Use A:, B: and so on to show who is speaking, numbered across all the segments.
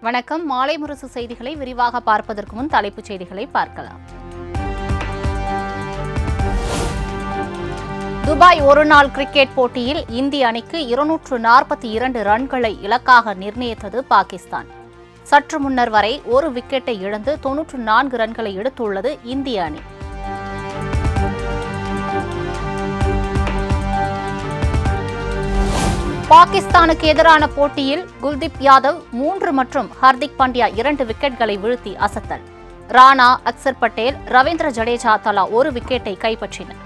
A: வணக்கம். மாலை முரசு செய்திகளை விரிவாக பார்ப்பதற்கு முன் தலைப்புச் செய்திகளை பார்க்கலாம். துபாய் ஒருநாள் கிரிக்கெட் போட்டியில் இந்திய அணிக்கு 242 ரன்களை இலக்காக நிர்ணயித்தது பாகிஸ்தான். சற்று முன்னர் வரை ஒரு விக்கெட்டை இழந்து 94 ரன்களை எடுத்துள்ளது இந்திய அணி. பாகிஸ்தானுக்கு எதிரான போட்டியில் குல்தீப் யாதவ் 3 மற்றும் ஹர்திக் பாண்டியா 2 விக்கெட்களை வீழ்த்தி அசத்தல். ராணா, அக்சர் பட்டேல், ரவீந்திர ஜடேஜா தலா ஒரு விக்கெட்டை கைப்பற்றினர்.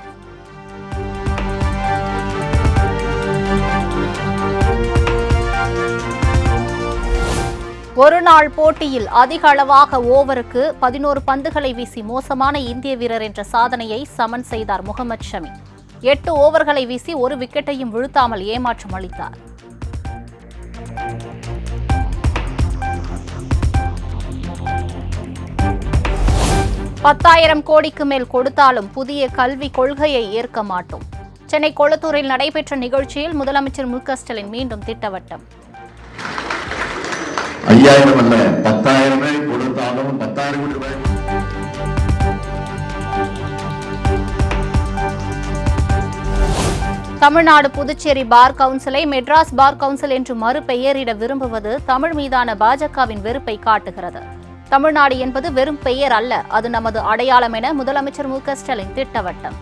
A: ஒருநாள் போட்டியில் அதிக அளவாக ஓவருக்கு 11 பந்துகளை வீசி மோசமான இந்திய வீரர் என்ற சாதனையை சமன் செய்தார் முகமது ஷமி. 8 ஓவர்களை வீசி ஒரு விக்கெட்டையும் வீழ்த்தாமல் ஏமாற்றம் அளித்தார். $10,000 கோடிக்கு மேல் கொடுத்தாலும் புதிய கல்விக் கொள்கையை ஏற்க மாட்டோம். சென்னை கொளத்தூரில் நடைபெற்ற நிகழ்ச்சியில் முதலமைச்சர் மு.க.ஸ்டாலின் மீண்டும் திட்டவட்டம்.
B: 5,000 அல்ல, 10,000 கொடுத்தாலும் 10,000 கோடி ரூபாய்.
A: தமிழ்நாடு புதுச்சேரி பார் கவுன்சிலை மெட்ராஸ் பார் கவுன்சில் என்று மறுபெயரிட விரும்புவது தமிழ் மீதான பாஜகவின் வெறுப்பை காட்டுகிறது. தமிழ்நாடு என்பது வெறும் பெயர் அல்ல, அது நமது அடையாளம் என முதலமைச்சர் மு.க.ஸ்டாலின் திட்டவட்டம்.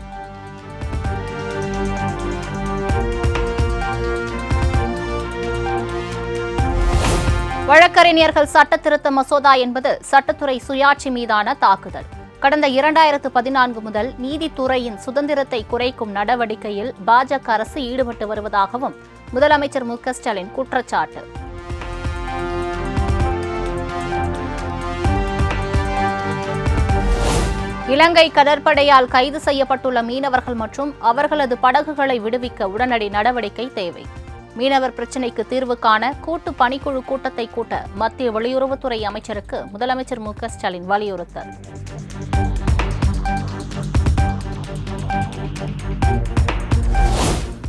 A: வழக்கறிஞர்கள் சட்ட திருத்த மசோதா என்பது சட்டத்துறை சுயாட்சி மீதான தாக்குதல். கடந்த 2014 முதல் நீதித்துறையின் சுதந்திரத்தை குறைக்கும் நடவடிக்கையில் பாஜக அரசு ஈடுபட்டு வருவதாகவும் முதலமைச்சர் மு.க.ஸ்டாலின் குற்றச்சாட்டு. இலங்கை கடற்படையால் கைது செய்யப்பட்டுள்ள மீனவர்கள் மற்றும் அவர்களது படகுகளை விடுவிக்க உடனடி நடவடிக்கை தேவை. மீனவர் பிரச்சினைக்கு தீர்வு காண கூட்டு பணிக்குழு கூட்டத்தை கூட்ட மத்திய வெளியுறவுத்துறை அமைச்சருக்கு முதலமைச்சர் மு.க.ஸ்டாலின் வலியுறுத்தல்.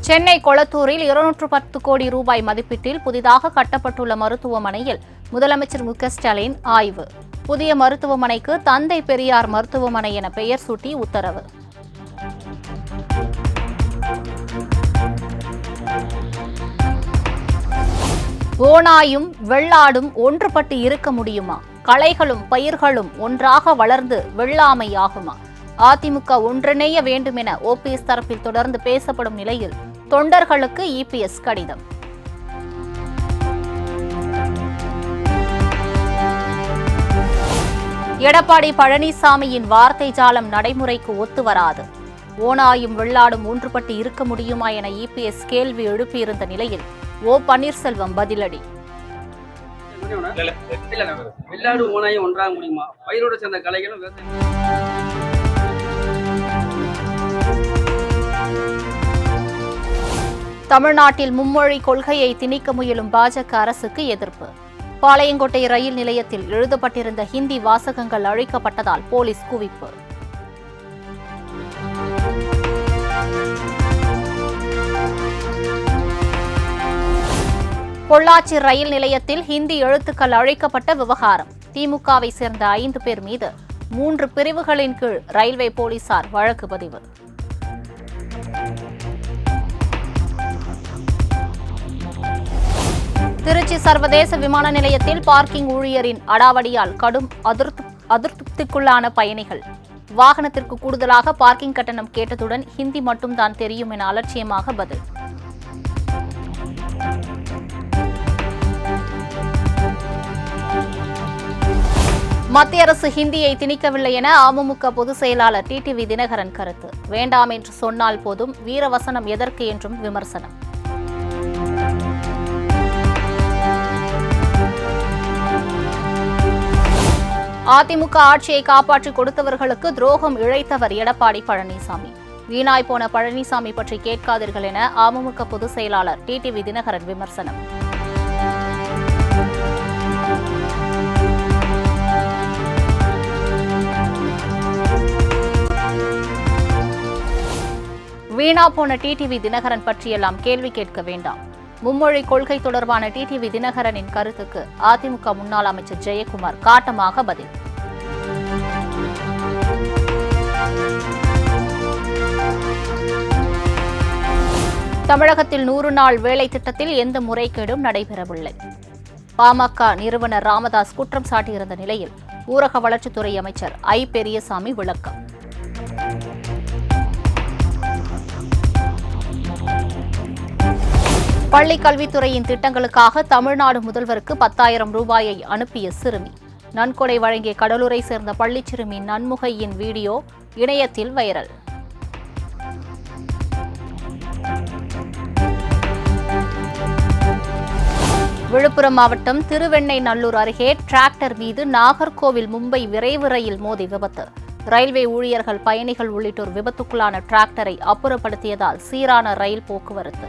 A: சென்னை கொளத்தூரில் 210 கோடி ரூபாய் மதிப்பீட்டில் புதிதாக கட்டப்பட்டுள்ள மருத்துவமனையில் முதலமைச்சர் மு.க.ஸ்டாலின் ஆய்வு. புதிய மருத்துவமனைக்கு தந்தை பெரியார் மருத்துவமனை என பெயர் சூட்டி உத்தரவு. ஓநாயும் வெள்ளாடும் ஒன்றுபட்டு இருக்க முடியுமா? களைகளும் பயிர்களும் ஒன்றாக வளர்ந்து வெள்ளாமை ஆகுமா? அதிமுக ஒன்றிணைய வேண்டும் என ஓபிஎஸ் தரப்பில் தொடர்ந்து பேசப்படும் நிலையில் தொண்டர்களுக்கு இபிஎஸ் கடிதம். எடப்பாடி பழனிசாமியின் வார்த்தை ஜாலம் நடைமுறைக்கு ஒத்து வராது. ஓநாயும் வெள்ளாடும் ஒன்றுபட்டு இருக்க முடியுமா என இபிஎஸ் கேள்வி எழுப்பியிருந்த நிலையில் ஓ பன்னீர்செல்வம் பதிலடி.
C: வெள்ளாடு ஓநாயும் ஒன்றாக முடியுமா? பயிரோடு சேர்ந்த கலைகளும்
A: தமிழ்நாட்டில் மும்மொழி கொள்கையை திணிக்க முயலும் பாஜக அரசுக்கு எதிர்ப்பு. பாளையங்கோட்டை ரயில் நிலையத்தில் எழுதப்பட்டிருந்த ஹிந்தி வாசகங்கள் அழிக்கப்பட்டதால் போலீஸ் குவிப்பு. பொள்ளாச்சி ரயில் நிலையத்தில் ஹிந்தி எழுத்துக்கள் அழிக்கப்பட்ட விவகாரம். திமுகவை சேர்ந்த 5 பேர் மீது 3 பிரிவுகளின் கீழ் ரயில்வே போலீசார் வழக்கு பதிவு. திருச்சி சர்வதேச விமான நிலையத்தில் பார்க்கிங் ஊழியரின் அடாவடியால் கடும் அதிருப்திக்குள்ளான பயணிகள். வாகனத்திற்கு கூடுதலாக பார்க்கிங் கட்டணம் கேட்டதுடன் ஹிந்தி மட்டும்தான் தெரியும் என அலட்சியமாக பதில். மத்திய அரசு ஹிந்தியை திணிக்கவில்லை என அமமுக பொதுச் செயலாளர் டிடிவி தினகரன் கருத்து. வேண்டாம் என்று சொன்னால் போதும், வீரவசனம் எதற்கு என்றும் விமர்சனம். அதிமுக ஆட்சியை காப்பாற்றி கொடுத்தவர்களுக்கு துரோகம் இழைத்தவர் எடப்பாடி பழனிசாமி. வீணாய் போன பழனிசாமி பற்றி கேட்காதீர்கள் என அமமுக பொதுச் செயலாளர் டிடிவி தினகரன் விமர்சனம். வீணா போன டிடிவி தினகரன் பற்றியெல்லாம் கேள்வி கேட்க வேண்டாம். மும்மொழி கொள்கை தொடர்பான டிடிவி தினகரனின் கருத்துக்கு அதிமுக முன்னாள் அமைச்சர் ஜெயக்குமார் காட்டமாக பதில். தமிழகத்தில் 100 நாள் வேலை திட்டத்தில் எந்த முறைகேடும் நடைபெறவில்லை. பாமக நிறுவனர் ராமதாஸ் குற்றம் சாட்டியிருந்த நிலையில் ஊரக வளர்ச்சித்துறை அமைச்சர் ஐ. பெரியசாமி விளக்கம். பள்ளிக் கல்வித்துறையின் திட்டங்களுக்காக தமிழ்நாடு முதல்வருக்கு 10,000 ரூபாயை அனுப்பிய சிறுமி. நன்கொடை வழங்கிய கடலூரை சேர்ந்த பள்ளிச் சிறுமி நன்முகையின் வீடியோ இணையத்தில் வைரல். விழுப்புரம் மாவட்டம் திருவெண்ணெய்நல்லூர் அருகே டிராக்டர் மீது நாகர்கோவில் மும்பை விரைவு ரயில் மோதி விபத்து. ரயில்வே ஊழியர்கள், பயணிகள் உள்ளிட்டோர் விபத்துக்குள்ளான டிராக்டரை அப்புறப்படுத்தியதால் சீரான ரயில் போக்குவரத்து.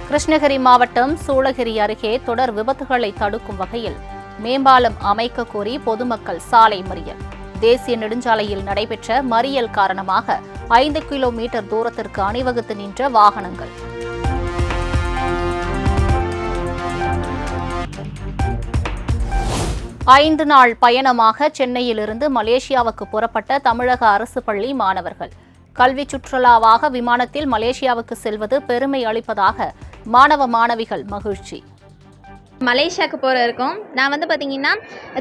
A: கிருஷ்ணகிரி மாவட்டம் சூளகிரி அருகே தொடர் விபத்துகளை தடுக்கும் வகையில் மேம்பாலம் அமைக்க கோரி பொதுமக்கள் சாலை மறியல். தேசிய நெடுஞ்சாலையில் நடைபெற்ற மறியல் காரணமாக 5 கிலோமீட்டர் தூரத்திற்கு அணிவகுத்து நின்ற வாகனங்கள். ஐந்து நாள் பயணமாக சென்னையிலிருந்து மலேசியாவுக்கு புறப்பட்ட தமிழக அரசு பள்ளி மாணவர்கள். கல்வி சுற்றுலாவாக விமானத்தில் மலேசியாவுக்கு செல்வது பெருமை அளிப்பதாக மாணவ மாணவிகள் மகிழ்ச்சி.
D: மலேசியாவுக்கு போகிற இருக்கோம். நான் பார்த்தீங்கன்னா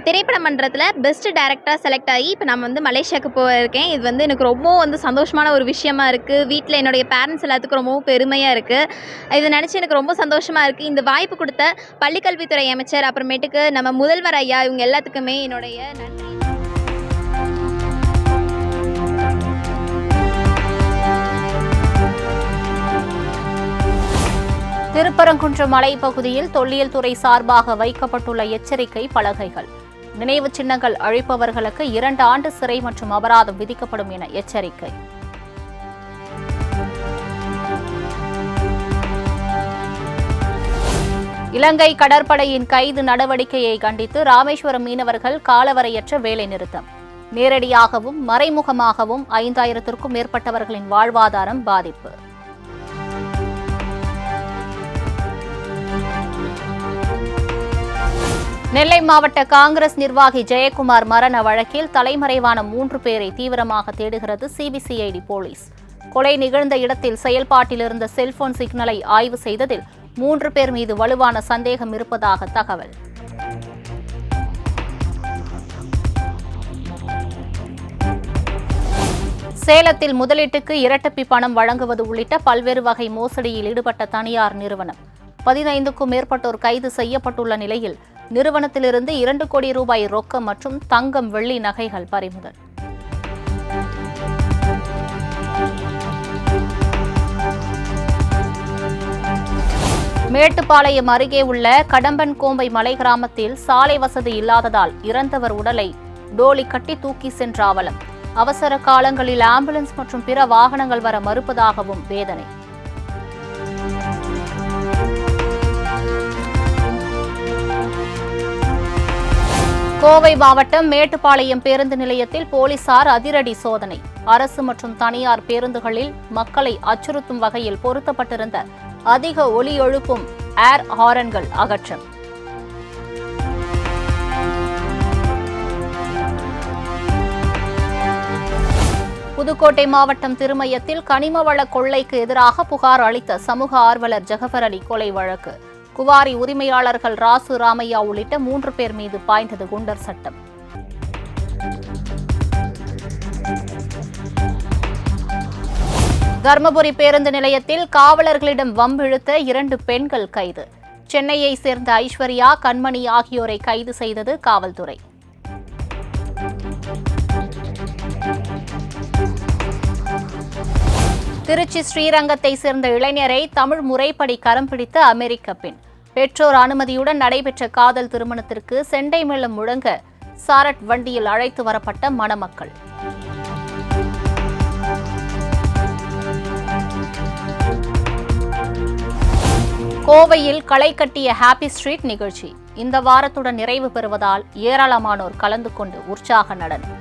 D: திரைப்பட மன்றத்தில் பெஸ்ட் டைரக்டராக செலக்ட் ஆகி இப்போ நான் மலேசியாவுக்கு போக இருக்கேன். இது எனக்கு ரொம்ப சந்தோஷமான ஒரு விஷயமா இருக்குது. வீட்டில் என்னுடைய பேரண்ட்ஸ் எல்லாத்துக்கும் ரொம்பவும் பெருமையாக இருக்குது. இதை நினச்சி எனக்கு ரொம்ப சந்தோஷமாக இருக்குது. இந்த வாய்ப்பு கொடுத்த பள்ளிக்கல்வித்துறை அமைச்சர், அப்புறமேட்டுக்கு நம்ம முதல்வர் ஐயா, இவங்க எல்லாத்துக்குமே என்னுடைய நன்றி.
A: திருப்பரங்குன்றம் மலைப்பகுதியில் தொல்லியல் துறை சார்பாக வைக்கப்பட்டுள்ள எச்சரிக்கை பலகைகள். நினைவு சின்னங்கள் அழிப்பவர்களுக்கு 2 ஆண்டு சிறை மற்றும் அபராதம் விதிக்கப்படும் என எச்சரிக்கை. இலங்கை கடற்படையின் கைது நடவடிக்கையை கண்டித்து ராமேஸ்வரம் மீனவர்கள் காலவரையற்ற வேலைநிறுத்தம். நேரடியாகவும் மறைமுகமாகவும் 5000த்திற்கும் மேற்பட்டவர்களின் வாழ்வாதாரம் பாதிப்பு. நெல்லை மாவட்ட காங்கிரஸ் நிர்வாகி ஜெயக்குமார் மரண வழக்கில் தலைமறைவான 3 பேரை தீவிரமாக தேடுகிறது சிபிசிஐடி போலீஸ். கொலை நிகழ்ந்த இடத்தில் செயல்பாட்டில் இருந்த செல்போன் சிக்னலை ஆய்வு செய்ததில் 3 பேர் மீது வலுவான சந்தேகம் இருப்பதாக தகவல். சேலத்தில் முதலீட்டுக்கு இரட்டப்பி பணம் வழங்குவது உள்ளிட்ட பல்வேறு வகை மோசடியில் ஈடுபட்ட தனியார் நிறுவனம் 15க்கும் மேற்பட்டோர் கைது செய்யப்பட்டுள்ள நிலையில் நிறுவனத்திலிருந்து 2 கோடி ரூபாய் ரொக்கம் மற்றும் தங்கம், வெள்ளி நகைகள் பறிமுதல். மேட்டுப்பாளையம் அருகே உள்ள கடம்பன்கோம்பை மலை கிராமத்தில் சாலை வசதி இல்லாததால் இறந்தவர் உடலை டோலி கட்டி தூக்கி சென்ற அவலம். அவசர காலங்களில் ஆம்புலன்ஸ் மற்றும் பிற வாகனங்கள் வர மறுப்பதாகவும் வேதனை. கோவை மாவட்டம் மேட்டுப்பாளையம் பேருந்து நிலையத்தில் போலீசார் அதிரடி சோதனை. அரசு மற்றும் தனியார் பேருந்துகளில் மக்களை அச்சுறுத்தும் வகையில் பொருத்தப்பட்டிருந்த அதிக ஒலி எழுப்பும் ஏர் ஹாரன்கள் அகற்றம். புதுக்கோட்டை மாவட்டம் திருமயத்தில் கனிமவள கொள்ளைக்கு எதிராக புகார் அளித்த சமூக ஆர்வலர் ஜகபர் அலி கொலை வழக்கு. குவாரி உரிமையாளர்கள் ராசு, ராமையா உள்ளிட்ட 3 பேர் மீது பாய்ந்தது குண்டர் சட்டம். தர்மபுரி பேருந்து நிலையத்தில் காவலர்களிடம் வம்பிழுத்த 2 பெண்கள் கைது. சென்னையை சேர்ந்த ஐஸ்வர்யா, கண்மணி ஆகியோரை கைது செய்தது காவல்துறை. திருச்சி ஸ்ரீரங்கத்தை சேர்ந்த இளைஞரை தமிழ் முறைப்படி கரம் பிடித்த அமெரிக்க பெண். பெற்றோர் அனுமதியுடன் நடைபெற்ற காதல் திருமணத்திற்கு செண்டை மேளம் முழங்க சாரட் வண்டியில் அழைத்து வரப்பட்ட மணமக்கள். கோவையில் களை கட்டிய ஹாப்பி ஸ்ட்ரீட் நிகழ்ச்சி. இந்த வாரத்துடன் நிறைவு பெறுவதால் ஏராளமானோர் கலந்து கொண்டு உற்சாக நடனம்.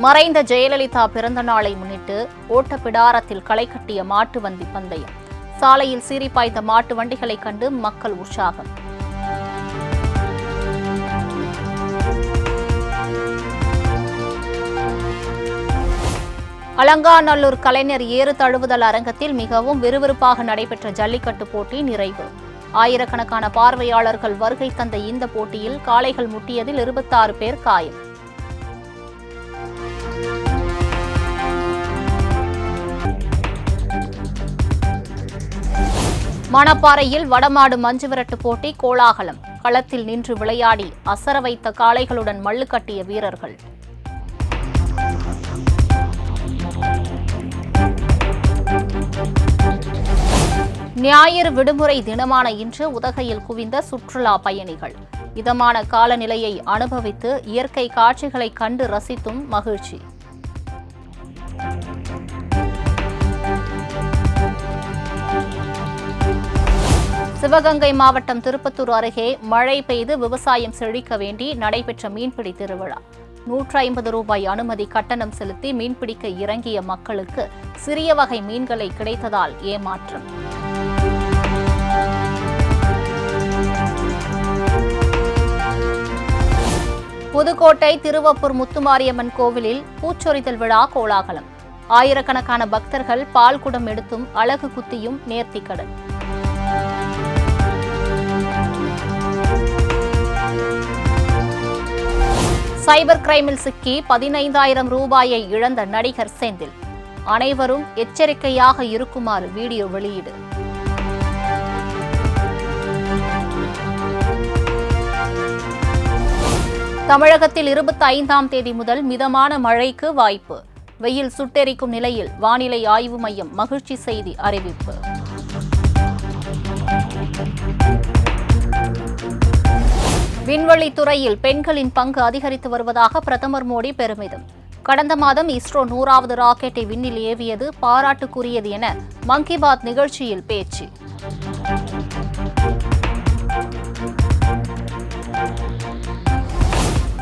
A: மறைந்த ஜெயலலிதா பிறந்த நாளை முன்னிட்டு ஓட்டப்பிடாரத்தில் களை கட்டிய மாட்டு வண்டி பந்தயம். சாலையில் சீறிப்பாய்ந்த மாட்டு வண்டிகளை கண்டு மக்கள் உற்சாகம். அலங்காநல்லூர் கலைஞர் ஏறு தழுவுதல் அரங்கத்தில் மிகவும் விறுவிறுப்பாக நடைபெற்ற ஜல்லிக்கட்டு போட்டி நிறைவு. ஆயிரக்கணக்கான பார்வையாளர்கள் வருகை தந்த இந்த போட்டியில் காளைகள் முட்டியதில் 26 பேர் காயம். மணப்பாறையில் வடமாடு மஞ்சுவிரட்டு போட்டி கோலாகலம். களத்தில் நின்று விளையாடி அசர வைத்த காளைகளுடன் மல்லு கட்டிய வீரர்கள். ஞாயிறு விடுமுறை தினமான இன்று உதகையில் குவிந்த சுற்றுலா பயணிகள். இதமான காலநிலையை அனுபவித்து இயற்கை காட்சிகளை கண்டு ரசித்தும் மகிழ்ச்சி. சிவகங்கை மாவட்டம் திருப்பத்தூர் அருகே மழை பெய்து விவசாயம் செழிக்க வேண்டி நடைபெற்ற மீன்பிடி திருவிழா. 150 ரூபாய் அனுமதி கட்டணம் செலுத்தி மீன்பிடிக்க இறங்கிய மக்களுக்கு சிறிய வகை மீன்களை கிடைத்ததால் ஏமாற்றம். புதுக்கோட்டை திருவப்பூர் முத்துமாரியம்மன் கோவிலில் பூச்சொரிதல் விழா கோலாகலம். ஆயிரக்கணக்கான பக்தர்கள் பால் குடம் எடுத்தும் அலகு குத்தியும் நேர்த்திக்கடன். சைபர் கிரைமில் சிக்கி 15,000 ரூபாயை இழந்த நடிகர் செந்தில். அனைவரும் எச்சரிக்கையாக இருக்குமாறு வீடியோ வெளியீடு. தமிழகத்தில் 25ஆம் தேதி முதல் மிதமான மழைக்கு வாய்ப்பு. வெயில் சுட்டெரிக்கும் நிலையில் வானிலை ஆய்வு மையம் மகிழ்ச்சி செய்தி அறிவிப்பு. விண்வெளித்துறையில் பெண்களின் பங்கு அதிகரித்து வருவதாக பிரதமர் மோடி பெருமிதம். கடந்த மாதம் இஸ்ரோ 100வது ராக்கெட்டை விண்ணில் ஏவியது பாராட்டுக்குரியது என மன் கி பாத் நிகழ்ச்சியில் பேச்சு.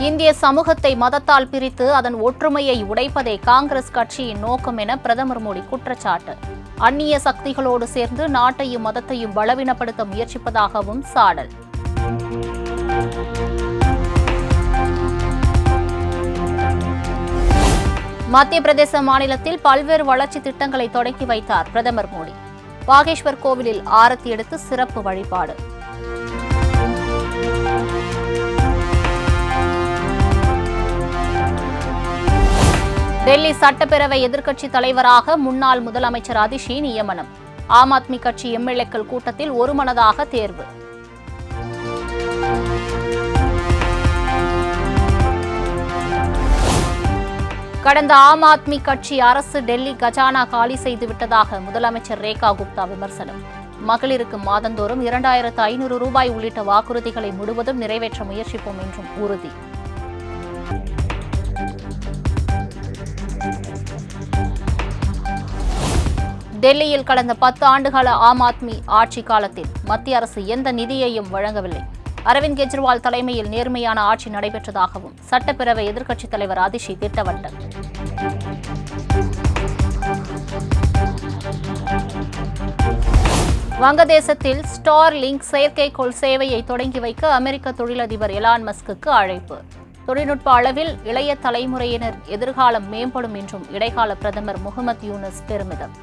A: இந்திய சமூகத்தை மதத்தால் பிரித்து அதன் ஒற்றுமையை உடைப்பதே காங்கிரஸ் கட்சியின் நோக்கம் என பிரதமர் மோடி குற்றச்சாட்டு. அந்நிய சக்திகளோடு சேர்ந்து நாட்டையும் மதத்தையும் பலவீனப்படுத்த முயற்சிப்பதாகவும் சாடல். மத்திய பிரதேச மாநிலத்தில் பல்வேறு வளர்ச்சி திட்டங்களை தொடங்கி வைத்தார் பிரதமர் மோடி. பாகேஷ்வர் கோவிலில் ஆரத்தி எடுத்து சிறப்பு வழிபாடு. டெல்லி சட்டப்பேரவை எதிர்க்கட்சித் தலைவராக முன்னாள் முதலமைச்சர் அதிஷி நியமனம். ஆம் ஆத்மி கட்சி எம்எல்ஏக்கள் கூட்டத்தில் ஒருமனதாக தேர்வு. கடந்த ஆம் ஆத்மி கட்சி அரசு டெல்லி கஜானா காலி செய்துவிட்டதாக முதலமைச்சர் ரேகா குப்தா விமர்சனம். மகளிருக்கு மாதந்தோறும் 2,500 ரூபாய் உள்ளிட்ட வாக்குறுதிகளை முழுவதும் நிறைவேற்ற முயற்சிப்போம் என்றும் உறுதி. டெல்லியில் கடந்த 10 ஆண்டுகால ஆம் ஆத்மி ஆட்சி காலத்தில் மத்திய அரசு எந்த நிதியையும் வழங்கவில்லை. அரவிந்த் கெஜ்ரிவால் தலைமையில் நேர்மையான ஆட்சி நடைபெற்றதாகவும் சட்டப்பேரவை எதிர்க்கட்சித் தலைவர் அதிஷி திட்டவட்டம். வங்கதேசத்தில் ஸ்டார்லிங்க் செயற்கைக்கோள் சேவையை தொடங்கி வைக்க அமெரிக்க தொழிலதிபர் எலான் மஸ்குக்கு அழைப்பு. தொழில்நுட்ப அளவில் இளைய தலைமுறையினர் எதிர்காலம் மேம்படும் என்றும் இடைக்கால பிரதமர் முகமது யூனஸ் பெருமிதம்.